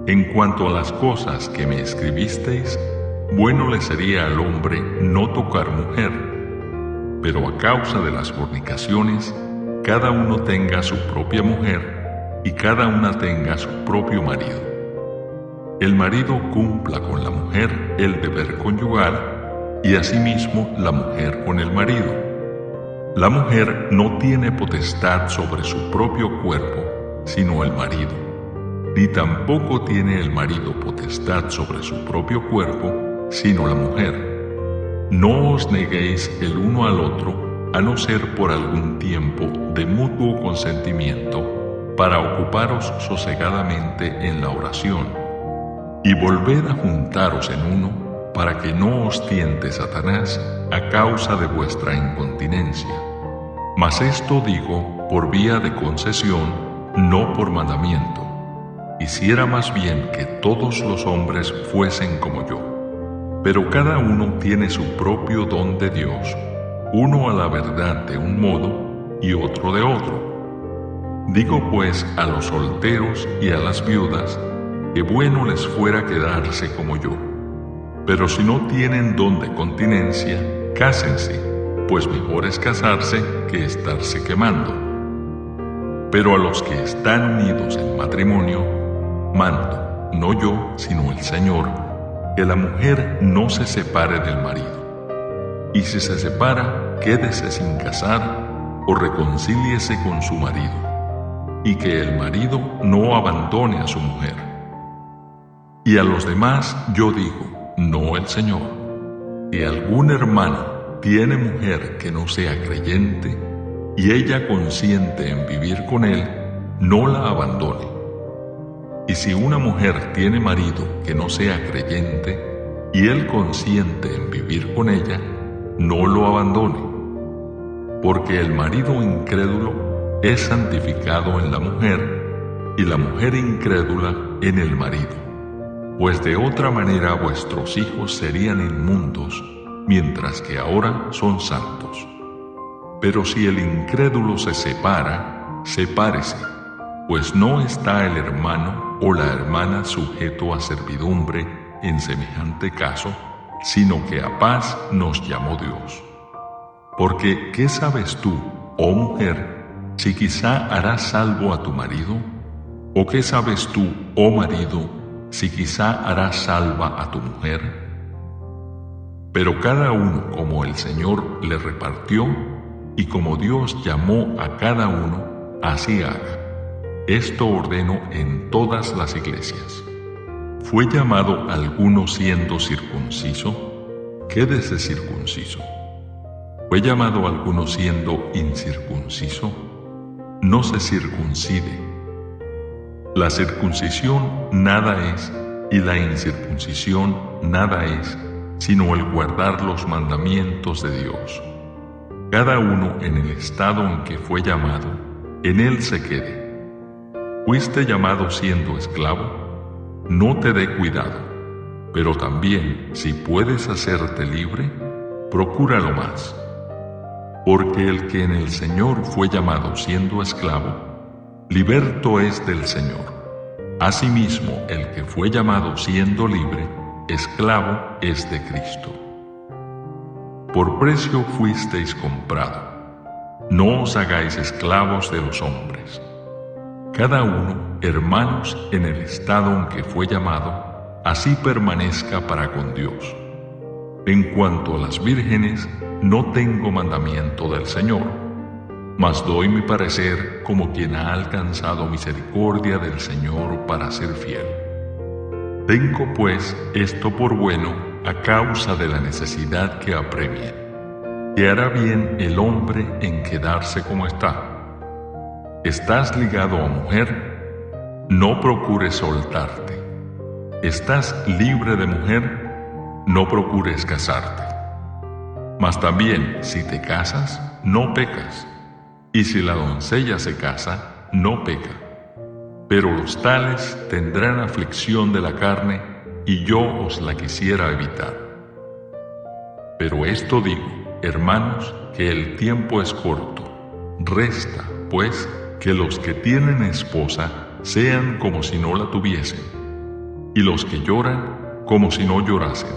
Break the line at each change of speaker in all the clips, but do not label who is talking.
En cuanto a las cosas que me escribisteis, bueno le sería al hombre no tocar mujer, pero a causa de las fornicaciones, cada uno tenga su propia mujer y cada una tenga su propio marido. El marido cumpla con la mujer el deber conyugal y asimismo la mujer con el marido. La mujer no tiene potestad sobre su propio cuerpo, sino el marido, ni tampoco tiene el marido potestad sobre su propio cuerpo, sino la mujer. No os neguéis el uno al otro, a no ser por algún tiempo de mutuo consentimiento, para ocuparos sosegadamente en la oración, y volved a juntaros en uno, para que no os tiente Satanás a causa de vuestra incontinencia. Mas esto digo por vía de concesión, no por mandamiento. Quisiera más bien que todos los hombres fuesen como yo. Pero cada uno tiene su propio don de Dios, uno a la verdad de un modo y otro de otro. Digo pues a los solteros y a las viudas, que bueno les fuera quedarse como yo. Pero si no tienen don de continencia, cásense, pues mejor es casarse que estarse quemando. Pero a los que están unidos en matrimonio, mando, no yo, sino el Señor, que la mujer no se separe del marido. Y si se separa, quédese sin casar o reconcíliese con su marido, y que el marido no abandone a su mujer. Y a los demás yo digo, no el Señor, que algún hermano tiene mujer que no sea creyente, y ella consiente en vivir con él, no la abandone. Y si una mujer tiene marido que no sea creyente, y él consiente en vivir con ella, no lo abandone. Porque el marido incrédulo es santificado en la mujer, y la mujer incrédula en el marido. Pues de otra manera vuestros hijos serían inmundos, mientras que ahora son santos. Pero si el incrédulo se separa, sepárese, pues no está el hermano o la hermana sujeto a servidumbre en semejante caso, sino que a paz nos llamó Dios. Porque, ¿qué sabes tú, oh mujer, si quizá harás salvo a tu marido? ¿O qué sabes tú, oh marido, si quizá harás salva a tu mujer? Pero cada uno como el Señor le repartió, y como Dios llamó a cada uno, así haga. Esto ordeno en todas las iglesias. ¿Fue llamado alguno siendo circunciso? Quédese circunciso. ¿Fue llamado alguno siendo incircunciso? No se circuncide. La circuncisión nada es, y la incircuncisión nada es, sino el guardar los mandamientos de Dios. Cada uno en el estado en que fue llamado, en él se quede. ¿Fuiste llamado siendo esclavo? No te dé cuidado, pero también, si puedes hacerte libre, procúralo más. Porque el que en el Señor fue llamado siendo esclavo, liberto es del Señor. Asimismo, el que fue llamado siendo libre, esclavo es de Cristo. Por precio fuisteis comprado. No os hagáis esclavos de los hombres. Cada uno, hermanos, en el estado en que fue llamado, así permanezca para con Dios. En cuanto a las vírgenes, no tengo mandamiento del Señor, mas doy mi parecer como quien ha alcanzado misericordia del Señor para ser fiel. Tengo pues esto por bueno a causa de la necesidad que apremia, que hará bien el hombre en quedarse como está. ¿Estás ligado a mujer? No procures soltarte. ¿Estás libre de mujer? No procures casarte. Mas también, si te casas, no pecas. Y si la doncella se casa, no peca. Pero los tales tendrán aflicción de la carne, y yo os la quisiera evitar. Pero esto digo, hermanos, que el tiempo es corto. Resta, pues, que los que tienen esposa sean como si no la tuviesen, y los que lloran como si no llorasen,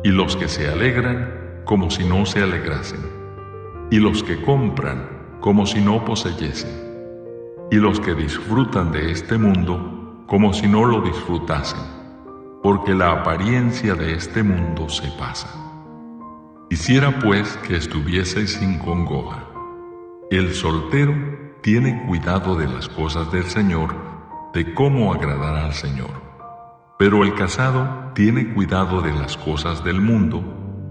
y los que se alegran como si no se alegrasen, y los que compran como si no poseyesen, y los que disfrutan de este mundo como si no lo disfrutasen, porque la apariencia de este mundo se pasa. Quisiera pues que estuvieseis sin congoja. El soltero tiene cuidado de las cosas del Señor, de cómo agradar al Señor. Pero el casado tiene cuidado de las cosas del mundo,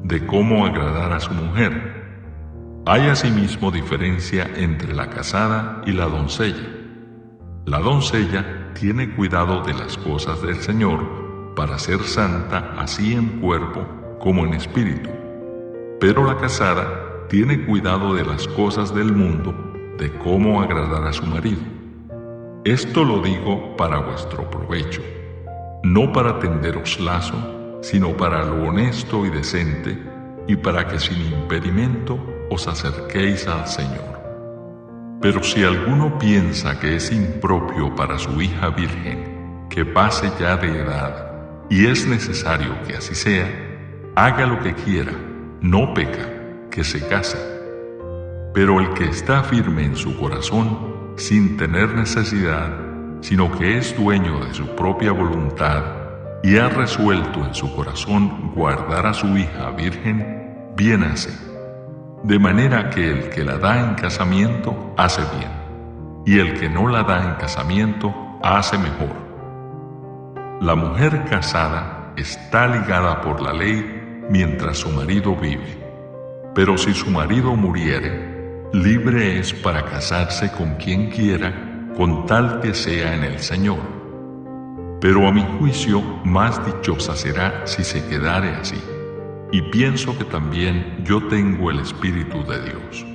de cómo agradar a su mujer. Hay asimismo diferencia entre la casada y la doncella. La doncella tiene cuidado de las cosas del Señor para ser santa así en cuerpo como en espíritu. Pero la casada tiene cuidado de las cosas del mundo, de cómo agradar a su marido. Esto lo digo para vuestro provecho, no para tenderos lazo, sino para lo honesto y decente, y para que sin impedimento os acerquéis al Señor. Pero si alguno piensa que es impropio para su hija virgen, que pase ya de edad, y es necesario que así sea, haga lo que quiera, no peca, que se case. Pero el que está firme en su corazón, sin tener necesidad, sino que es dueño de su propia voluntad, y ha resuelto en su corazón guardar a su hija virgen, bien hace. De manera que el que la da en casamiento hace bien, y el que no la da en casamiento hace mejor. La mujer casada está ligada por la ley mientras su marido vive. Pero si su marido muriere, libre es para casarse con quien quiera, con tal que sea en el Señor. Pero a mi juicio, más dichosa será si se quedare así. Y pienso que también yo tengo el Espíritu de Dios.